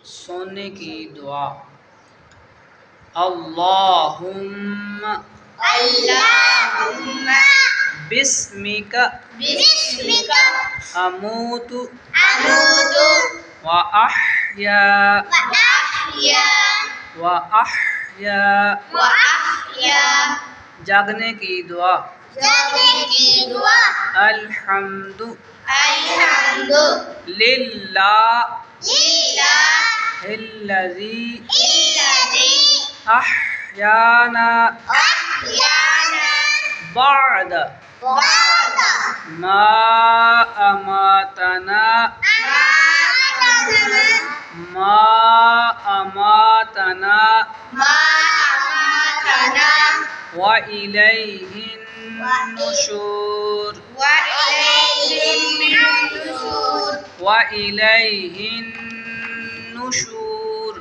सोने की दुआ। अल्लाहुम्मा बिस्मिका अमूतु व अहया जागने की दुआ। अल्हम्दु लिल्लाहिल्लज़ी अहयाना बअद मा अमातना व इलैहिन नुशूर।